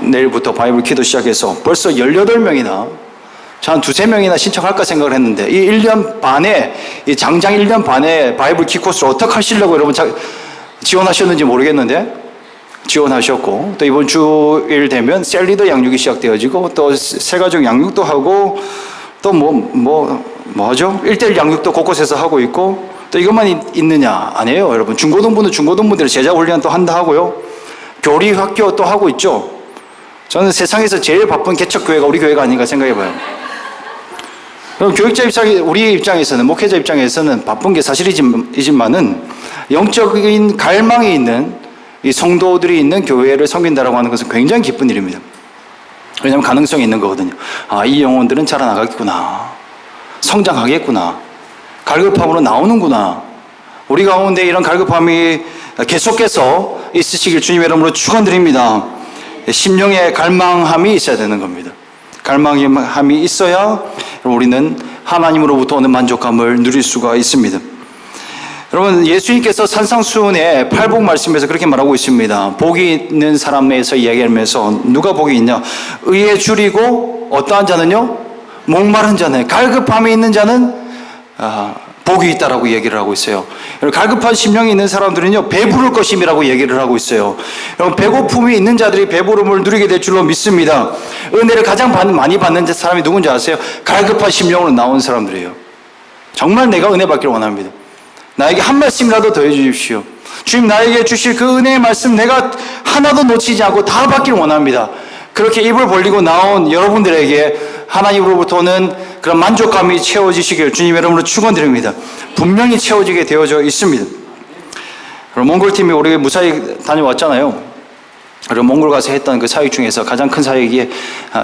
S1: 내일부터 바이블 기도 시작해서 벌써 18명이나 한 2-3명이나 신청할까 생각을 했는데 이 1년 반에 이 장장 1년 반에 바이블 키 코스를 어떻게 하시려고 여러분 지원하셨는지 모르겠는데 지원하셨고, 또 이번 주일 되면 셀리더 양육이 시작되어지고 또 새가족 양육도 하고 또 뭐 하죠? 1:1 양육도 곳곳에서 하고 있고, 또 이것만 있느냐? 아니에요. 여러분, 중고등부는 중고등부들 제자 훈련 또 한다 하고요. 교리 학교 또 하고 있죠. 저는 세상에서 제일 바쁜 개척교회가 우리 교회가 아닌가 생각해 봐요. 그럼 교육자 우리 입장에서는, 목회자 입장에서는 바쁜 게 사실이지만은 영적인 갈망이 있는 이 성도들이 있는 교회를 섬긴다라고 하는 것은 굉장히 기쁜 일입니다. 왜냐하면 가능성이 있는 거거든요. 이 영혼들은 자라나가겠구나. 성장하겠구나. 갈급함으로 나오는구나. 우리 가운데 이런 갈급함이 계속해서 있으시길 주님의 이름으로 축원드립니다. 심령의 갈망함이 있어야 되는 겁니다. 갈망함이 있어야 우리는 하나님으로부터 오는 만족감을 누릴 수가 있습니다. 여러분, 예수님께서 산상수훈의 팔복 말씀에서 그렇게 말하고 있습니다. 복이 있는 사람에서 이야기하면서 누가 복이 있냐? 의에 줄이고 어떠한 자는요? 목마른 자는, 갈급함이 있는 자는 복이 있다라고 얘기를 하고 있어요. 갈급한 심령이 있는 사람들은요, 배부를 것임이라고 얘기를 하고 있어요. 여러분, 배고픔이 있는 자들이 배부름을 누리게 될 줄로 믿습니다. 은혜를 가장 많이 받는 사람이 누군지 아세요? 갈급한 심령으로 나온 사람들이에요. 정말 내가 은혜 받기를 원합니다. 나에게 한 말씀이라도 더 해주십시오. 주님, 나에게 주실 그 은혜의 말씀 내가 하나도 놓치지 않고 다 받기를 원합니다. 그렇게 입을 벌리고 나온 여러분들에게 하나님으로부터 오는 그런 만족감이 채워지시길 주님의 이름으로 축원드립니다. 분명히 채워지게 되어져 있습니다. 그럼 몽골팀이 우리 무사히 다녀왔잖아요. 그리고 몽골 가서 했던 그 사역 중에서 가장 큰 사역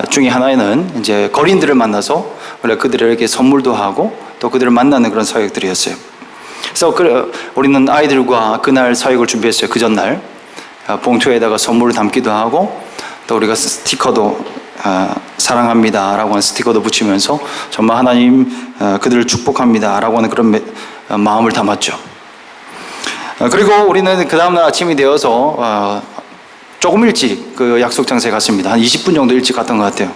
S1: 중에 하나에는 이제 거린들을 만나서 원래 그들에게 선물도 하고 또 그들을 만나는 그런 사역들이었어요. 그래서 우리는 아이들과 그날 사역을 준비했어요. 그 전날 봉투에다가 선물을 담기도 하고 또 우리가 스티커도 사랑합니다 라고 하는 스티커도 붙이면서 정말 하나님 그들을 축복합니다 라고 하는 그런 마음을 담았죠. 그리고 우리는 그 다음날 아침이 되어서 조금 일찍 그 약속 장소에 갔습니다. 한 20분 정도 일찍 갔던 것 같아요.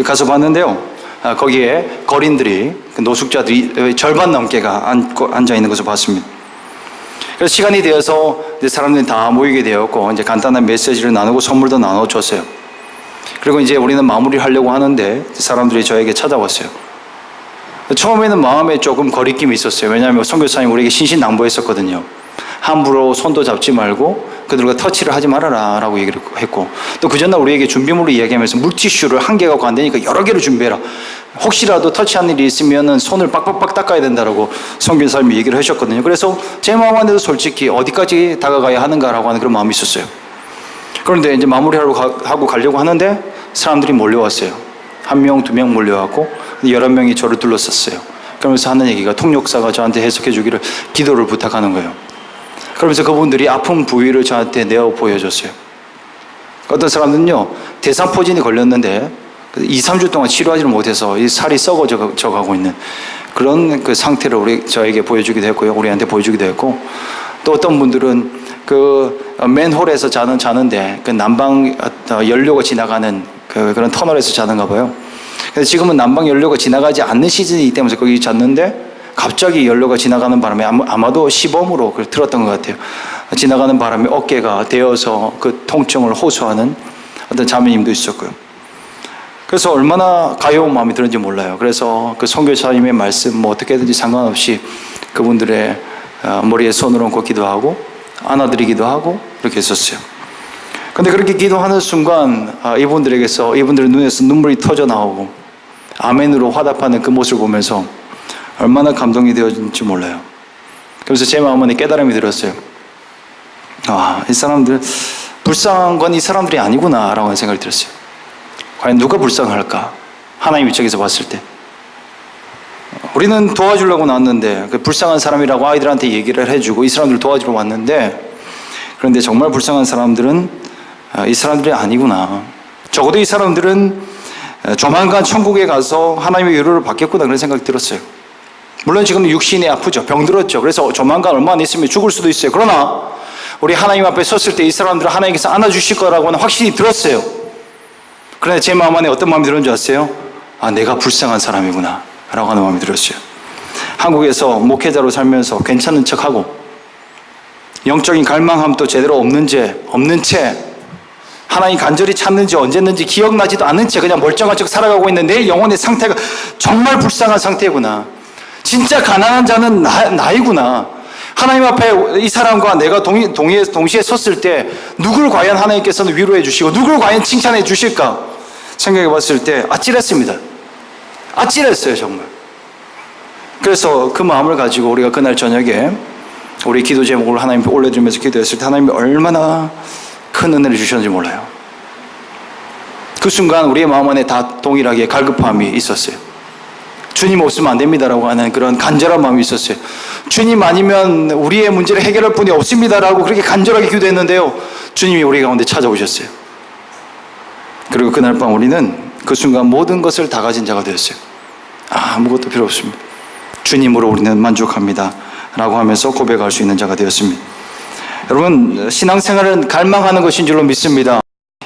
S1: 가서 봤는데요, 거기에 거린들이, 노숙자들이 절반 넘게가 앉아 있는 것을 봤습니다. 그래서 시간이 되어서 사람들이 다 모이게 되었고 이제 간단한 메시지를 나누고 선물도 나눠줬어요. 그리고 이제 우리는 마무리하려고 하는데 사람들이 저에게 찾아왔어요. 처음에는 마음에 조금 거리낌이 있었어요. 왜냐하면 선교사님 우리에게 신신당부했었거든요. 함부로 손도 잡지 말고 그들과 터치를 하지 말아라 라고 얘기를 했고, 또 그 전날 우리에게 준비물로 이야기하면서 물티슈를 한 개가 안 되니까 여러 개를 준비해라. 혹시라도 터치한 일이 있으면 손을 빡빡빡 닦아야 된다라고 선교사님이 얘기를 하셨거든요. 그래서 제 마음 안에도 솔직히 어디까지 다가가야 하는가라고 하는 그런 마음이 있었어요. 그런데 이제 마무리하고 가려고 하는데 사람들이 몰려왔어요. 1명, 2명 몰려왔고 11명이 저를 둘러쌌어요. 그러면서 하는 얘기가, 통역사가 저한테 해석해 주기를 기도를 부탁하는 거예요. 그러면서 그분들이 아픈 부위를 저한테 내어 보여줬어요. 어떤 사람들은요, 대상포진이 걸렸는데 2, 3주 동안 치료하지를 못해서 이 살이 썩어져 가고 있는 그런 그 상태를 저에게 보여주기도 했고요. 우리한테 보여주기도 했고, 또 어떤 분들은 그 맨홀에서 자는데 그 난방 연료가 지나가는 그런 터널에서 자는가 봐요. 그래서 지금은 난방 연료가 지나가지 않는 시즌이기 때문에 거기 잤는데 갑자기 연료가 지나가는 바람에 아마도 시범으로 들었던 것 같아요. 지나가는 바람에 어깨가 데어서 그 통증을 호소하는 어떤 자매님도 있었고요. 그래서 얼마나 가여운 마음이 들었는지 몰라요. 그래서 그 선교사님의 말씀 뭐 어떻게든지 상관없이 그분들의 머리에 손을 얹고 기도하고 안아드리기도 하고 그렇게 했었어요. 근데 그렇게 기도하는 순간 이분들의 눈에서 눈물이 터져 나오고 아멘으로 화답하는 그 모습을 보면서 얼마나 감동이 되었는지 몰라요. 그래서 제 마음에 깨달음이 들었어요. 이 사람들 불쌍한 건 이 사람들이 아니구나 라고 생각이 들었어요. 과연 누가 불쌍할까? 하나님 입장에서 봤을 때 우리는 도와주려고 나왔는데 그 불쌍한 사람이라고 아이들한테 얘기를 해주고 이 사람들 도와주러 왔는데, 그런데 정말 불쌍한 사람들은 이 사람들이 아니구나. 적어도 이 사람들은 조만간 천국에 가서 하나님의 위로를 받겠구나 그런 생각이 들었어요. 물론 지금 육신이 아프죠. 병들었죠. 그래서 조만간 얼마 안 있으면 죽을 수도 있어요. 그러나 우리 하나님 앞에 섰을 때 이 사람들을 하나님께서 안아주실 거라고는 확신이 들었어요. 그런데 제 마음 안에 어떤 마음이 들었는지 아세요? 내가 불쌍한 사람이구나 라고 하는 마음이 들었어요. 한국에서 목회자로 살면서 괜찮은 척하고 영적인 갈망함도 제대로 없는 채 하나님 간절히 찾는지 언제는지 기억나지도 않은 채 그냥 멀쩡한 척 살아가고 있는 내 영혼의 상태가 정말 불쌍한 상태구나. 진짜 가난한 자는 나이구나. 하나님 앞에 이 사람과 내가 동시에 섰을 때 누굴 과연 하나님께서는 위로해 주시고 누굴 과연 칭찬해 주실까 생각해 봤을 때 아찔했습니다. 아찔했어요 정말. 그래서 그 마음을 가지고 우리가 그날 저녁에 우리 기도 제목을 하나님 앞에 올려드리면서 기도했을 때 하나님이 얼마나 큰 은혜를 주셨는지 몰라요. 그 순간 우리의 마음 안에 다 동일하게 갈급함이 있었어요. 주님 없으면 안 됩니다라고 하는 그런 간절한 마음이 있었어요. 주님 아니면 우리의 문제를 해결할 분이 없습니다라고 그렇게 간절하게 기도했는데요, 주님이 우리 가운데 찾아오셨어요. 그리고 그날 밤 우리는 그 순간 모든 것을 다 가진 자가 되었어요. 아무것도 필요 없습니다. 주님으로 우리는 만족합니다 라고 하면서 고백할 수 있는 자가 되었습니다. 여러분, 신앙생활은 갈망하는 것인 줄로 믿습니다.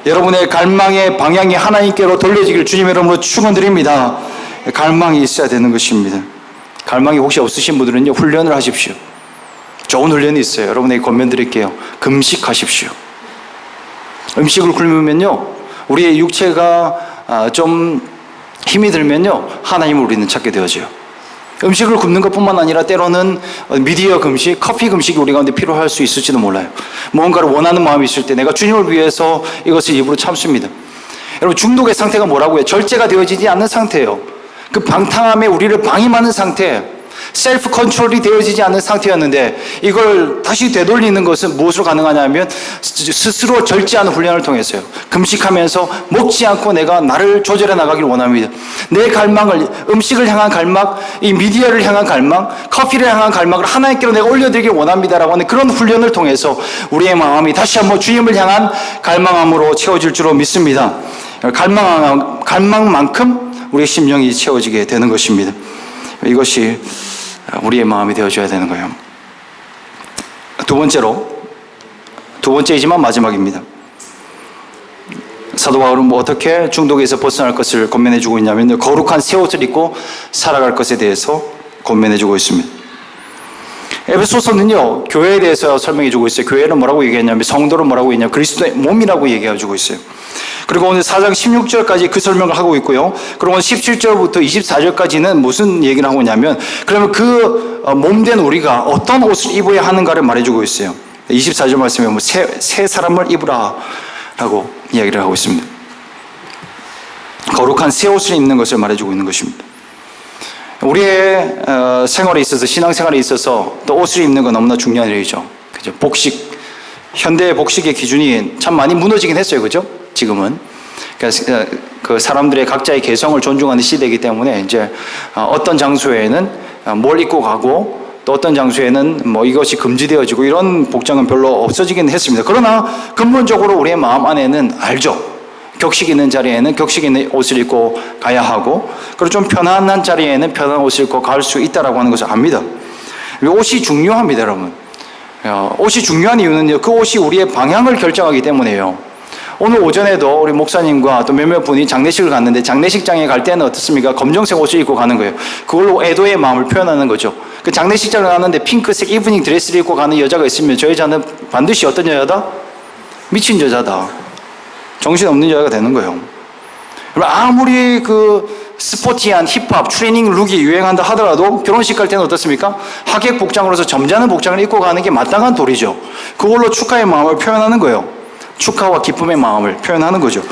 S1: 여러분의 갈망의 방향이 하나님께로 돌려지길 주님의 이름으로 축원드립니다. 갈망이 있어야 되는 것입니다. 갈망이 혹시 없으신 분들은요, 훈련을 하십시오. 좋은 훈련이 있어요. 여러분에게 권면드릴게요. 금식하십시오. 음식을 굶으면요, 우리의 육체가 좀 힘이 들면요, 하나님을 우리는 찾게 되어져요. 음식을 굶는 것뿐만 아니라 때로는 미디어 금식, 커피 금식이 우리 가운데 필요할 수 있을지도 몰라요. 무언가를 원하는 마음이 있을 때 내가 주님을 위해서 이것을 입으로 참습니다. 여러분, 중독의 상태가 뭐라고요? 절제가 되어지지 않는 상태예요. 그 방탕함에 우리를 방임하는 상태, 셀프 컨트롤이 되어지지 않는 상태였는데, 이걸 다시 되돌리는 것은 무엇으로 가능하냐면 스스로 절제하는 훈련을 통해서요. 금식하면서 먹지 않고 내가 나를 조절해 나가기를 원합니다. 내 갈망을, 음식을 향한 갈망, 이 미디어를 향한 갈망, 커피를 향한 갈망을 하나님께로 내가 올려드리길 원합니다라고 하는 그런 훈련을 통해서 우리의 마음이 다시 한번 주님을 향한 갈망함으로 채워질 줄로 믿습니다. 갈망만큼 우리의 심령이 채워지게 되는 것입니다. 이것이 우리의 마음이 되어줘야 되는 거예요. 두 번째이지만 마지막입니다. 사도 바울은 어떻게 중독에서 벗어날 것을 권면해주고 있냐면, 거룩한 새 옷을 입고 살아갈 것에 대해서 권면해주고 있습니다. 에베소서는요, 교회에 대해서 설명해 주고 있어요. 교회는 뭐라고 얘기했냐면, 성도는 뭐라고 했냐면, 그리스도의 몸이라고 얘기해 주고 있어요. 그리고 오늘 4장 16절까지 그 설명을 하고 있고요. 그리고 오늘 17절부터 24절까지는 무슨 얘기를 하고 있냐면, 그러면 그 몸된 우리가 어떤 옷을 입어야 하는가를 말해주고 있어요. 24절 말씀에 보면 새 사람을 입으라 라고 이야기를 하고 있습니다. 거룩한 새 옷을 입는 것을 말해주고 있는 것입니다. 우리의 생활에 있어서, 신앙생활에 있어서 또 옷을 입는 건 너무나 중요한 일이죠. 그죠? 복식, 현대의 복식의 기준이 참 많이 무너지긴 했어요. 그죠? 지금은. 그러니까 그 사람들의 각자의 개성을 존중하는 시대이기 때문에 이제 어떤 장소에는 뭘 입고 가고 또 어떤 장소에는 뭐 이것이 금지되어지고 이런 복장은 별로 없어지긴 했습니다. 그러나 근본적으로 우리의 마음 안에는 알죠. 격식 있는 자리에는 격식 있는 옷을 입고 가야 하고, 그리고 좀 편안한 자리에는 편안한 옷을 입고 갈 수 있다라고 하는 것을 압니다. 옷이 중요합니다, 여러분. 옷이 중요한 이유는요, 그 옷이 우리의 방향을 결정하기 때문에요. 오늘 오전에도 우리 목사님과 또 몇몇 분이 장례식을 갔는데, 장례식장에 갈 때는 어떻습니까? 검정색 옷을 입고 가는 거예요. 그걸로 애도의 마음을 표현하는 거죠. 그 장례식장을 가는데 핑크색 이브닝 드레스를 입고 가는 여자가 있으면 저 여자는 반드시 어떤 여자다? 미친 여자다. 정신없는 여자가 되는 거예요. 아무리 그 스포티한 힙합, 트레이닝 룩이 유행한다 하더라도 결혼식 갈 때는 어떻습니까? 하객 복장으로서 점잖은 복장을 입고 가는 게 마땅한 도리죠. 그걸로 축하의 마음을 표현하는 거예요. 축하와 기쁨의 마음을 표현하는 거죠.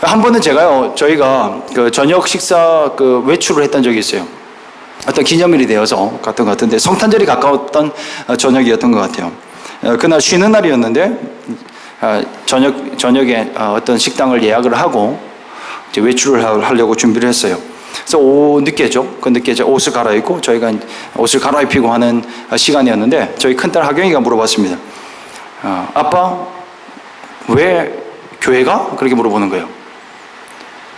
S1: 한 번은 제가요, 저희가 그 저녁 식사 그 외출을 했던 적이 있어요. 어떤 기념일이 되어서 갔던 것 같은데, 성탄절이 가까웠던 저녁이었던 것 같아요. 그날 쉬는 날이었는데, 저녁에 어떤 식당을 예약을 하고 이제 외출을 하려고 준비를 했어요. 그래서 늦게죠. 그 늦게 이제 옷을 갈아입고 저희가 옷을 갈아입히고 하는 시간이었는데, 저희 큰딸 하경이가 물어봤습니다. 아빠, 왜 교회 가? 그렇게 물어보는 거예요.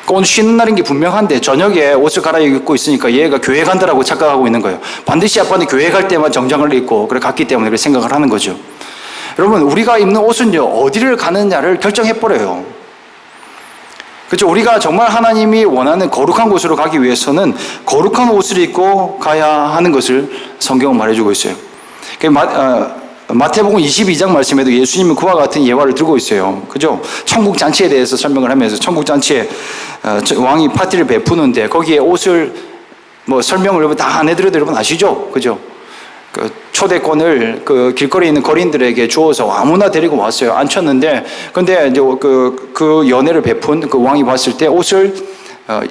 S1: 오늘 쉬는 날인 게 분명한데 저녁에 옷을 갈아입고 있으니까 얘가 교회 간다라고 착각하고 있는 거예요. 반드시 아빠는 교회 갈 때만 정장을 입고 그래 갔기 때문에 그렇게 생각을 하는 거죠. 여러분, 우리가 입는 옷은요, 어디를 가느냐를 결정해버려요. 그렇죠? 우리가 정말 하나님이 원하는 거룩한 곳으로 가기 위해서는 거룩한 옷을 입고 가야 하는 것을 성경은 말해주고 있어요. 마태복음 22장 말씀에도 예수님은 그와 같은 예화를 들고 있어요. 그죠? 천국 잔치에 대해서 설명을 하면서, 천국 잔치에 왕이 파티를 베푸는데 거기에 옷을 뭐 설명을 여러분 다 안 해드려도 여러분 아시죠? 그죠? 그 초대권을 그 길거리에 있는 거린들에게 주어서 아무나 데리고 왔어요. 앉혔는데, 근데 이제 그 연회를 베푼 그 왕이 봤을 때 옷을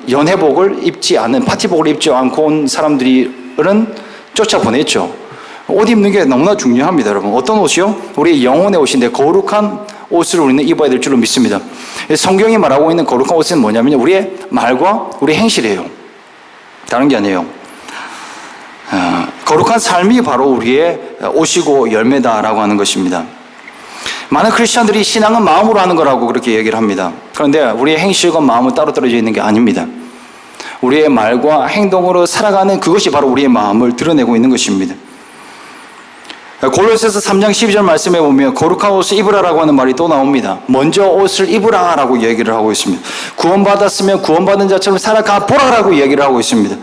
S1: 연회복을 입지 않은, 파티복을 입지 않고 온 사람들은 쫓아보냈죠. 옷 입는 게 너무나 중요합니다, 여러분. 어떤 옷이요? 우리 영혼의 옷인데 거룩한 옷을 우리는 입어야 될 줄로 믿습니다. 성경이 말하고 있는 거룩한 옷은 뭐냐면요, 우리의 말과 우리 행실이에요. 다른 게 아니에요. 거룩한 삶이 바로 우리의 옷이고 열매다라고 하는 것입니다. 많은 크리스천들이 신앙은 마음으로 하는 거라고 그렇게 얘기를 합니다. 그런데 우리의 행실과 마음은 따로 떨어져 있는 게 아닙니다. 우리의 말과 행동으로 살아가는 그것이 바로 우리의 마음을 드러내고 있는 것입니다. 골로새서 3장 12절 말씀에 보면 거룩한 옷을 입으라라고 하는 말이 또 나옵니다. 먼저 옷을 입으라라고 얘기를 하고 있습니다. 구원받았으면 구원받은 자처럼 살아가 보라라고 얘기를 하고 있습니다.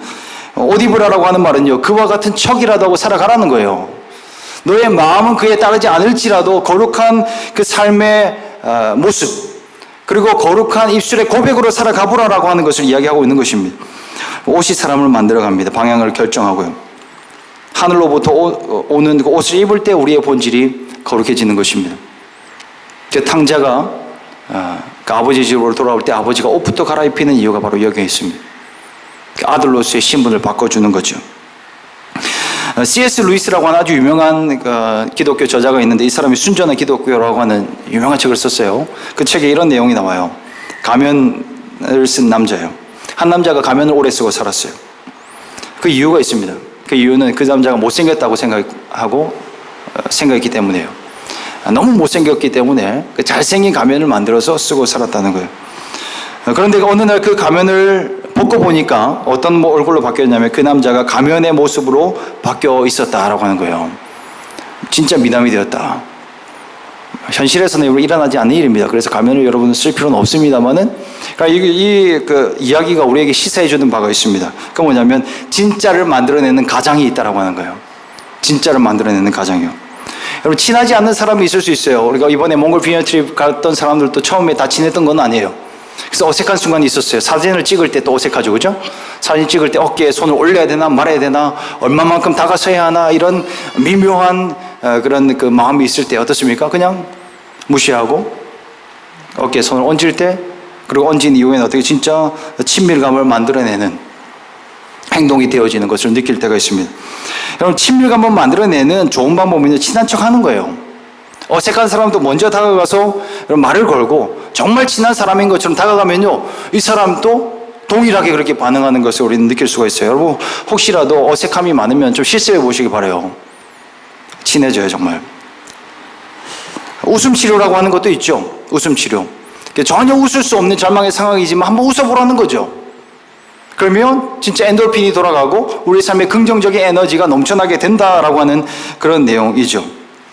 S1: 옷 입으라라고 하는 말은요, 그와 같은 척이라도 하고 살아가라는 거예요. 너의 마음은 그에 따르지 않을지라도 거룩한 그 삶의 모습, 그리고 거룩한 입술의 고백으로 살아가 보라라고 하는 것을 이야기하고 있는 것입니다. 옷이 사람을 만들어갑니다. 방향을 결정하고요. 하늘로부터 오는 그 옷을 입을 때 우리의 본질이 거룩해지는 것입니다. 그 탕자가 그 아버지 집으로 돌아올 때 아버지가 옷부터 갈아입히는 이유가 바로 여기에 있습니다. 아들로서의 신분을 바꿔주는 거죠. C.S. 루이스라고 하는 아주 유명한 기독교 저자가 있는데, 이 사람이 순전한 기독교라고 하는 유명한 책을 썼어요. 그 책에 이런 내용이 나와요. 가면을 쓴 남자예요. 한 남자가 가면을 오래 쓰고 살았어요. 그 이유가 있습니다. 그 이유는 그 남자가 못생겼다고 생각했기 때문에요. 너무 못생겼기 때문에 그 잘생긴 가면을 만들어서 쓰고 살았다는 거예요. 그런데 어느 날 그 가면을 벗고 보니까 어떤 얼굴로 바뀌었냐면, 그 남자가 가면의 모습으로 바뀌어 있었다라고 하는 거예요. 진짜 미남이 되었다. 현실에서는 일어나지 않는 일입니다. 그래서 가면을 여러분은 쓸 필요는 없습니다만은, 그러니까 그 이야기가 우리에게 시사해 주는 바가 있습니다. 그 뭐냐면 진짜를 만들어내는 가장이 있다라고 하는 거예요. 진짜를 만들어내는 가정이요. 여러분, 친하지 않는 사람이 있을 수 있어요. 우리가 이번에 몽골 비행 트립 갔던 사람들도 처음에 다 친했던 건 아니에요. 그래서 어색한 순간이 있었어요. 사진을 찍을 때 또 어색하죠, 그죠? 사진 찍을 때 어깨에 손을 올려야 되나 말아야 되나, 얼마만큼 다가서야 하나, 이런 미묘한 그런 그 마음이 있을 때 어떻습니까? 그냥 무시하고 어깨에 손을 얹을 때, 그리고 얹은 이후에는 어떻게 진짜 친밀감을 만들어내는 행동이 되어지는 것을 느낄 때가 있습니다. 여러분, 친밀감을 만들어내는 좋은 방법은요, 친한 척 하는 거예요. 어색한 사람도 먼저 다가가서 말을 걸고 정말 친한 사람인 것처럼 다가가면요, 이 사람도 동일하게 그렇게 반응하는 것을 우리는 느낄 수가 있어요. 여러분, 혹시라도 어색함이 많으면 좀 실습해 보시기 바라요. 친해져요, 정말. 웃음 치료라고 하는 것도 있죠. 웃음 치료. 전혀 웃을 수 없는 절망의 상황이지만 한번 웃어보라는 거죠. 그러면 진짜 엔돌핀이 돌아가고 우리 삶에 긍정적인 에너지가 넘쳐나게 된다라고 하는 그런 내용이죠.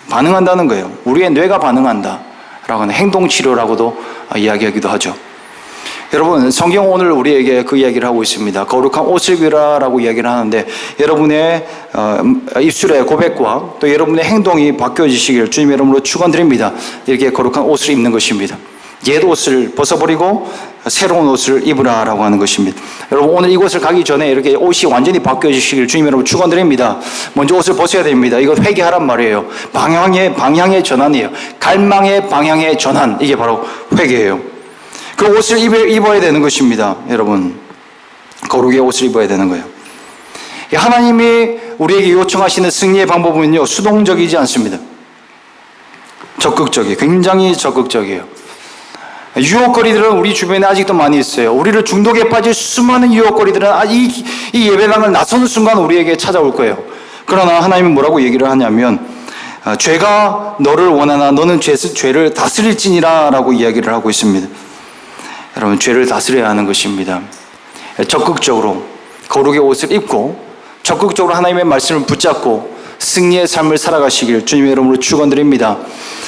S1: 반응한다는 거예요. 우리의 뇌가 반응한다 라고 하는 행동치료라고도 이야기하기도 하죠. 여러분, 성경 오늘 우리에게 그 이야기를 하고 있습니다. 거룩한 옷을 입으라라고 이야기를 하는데, 여러분의 입술의 고백과 또 여러분의 행동이 바뀌어지시길 주님의 이름으로 축원드립니다. 이렇게 거룩한 옷을 입는 것입니다. 옛 옷을 벗어버리고 새로운 옷을 입으라라고 하는 것입니다. 여러분, 오늘 이곳을 가기 전에 이렇게 옷이 완전히 바뀌어지시길 주님 여러분 축원드립니다. 먼저 옷을 벗어야 됩니다. 이거 회개하란 말이에요. 방향의 전환이에요. 갈망의 방향의 전환, 이게 바로 회개예요. 그 옷을 입어야 되는 것입니다. 여러분, 거룩의 옷을 입어야 되는 거예요. 하나님이 우리에게 요청하시는 승리의 방법은요, 수동적이지 않습니다. 적극적이에요. 굉장히 적극적이에요. 유혹거리들은 우리 주변에 아직도 많이 있어요. 우리를 중독에 빠질 수많은 유혹거리들은 이 예배당을 나서는 순간 우리에게 찾아올 거예요. 그러나 하나님은 뭐라고 얘기를 하냐면, 죄가 너를 원하나 너는 죄를 다스릴지니라 라고 이야기를 하고 있습니다. 여러분, 죄를 다스려야 하는 것입니다. 적극적으로 거룩의 옷을 입고 적극적으로 하나님의 말씀을 붙잡고 승리의 삶을 살아가시길 주님의 이름으로 축원드립니다.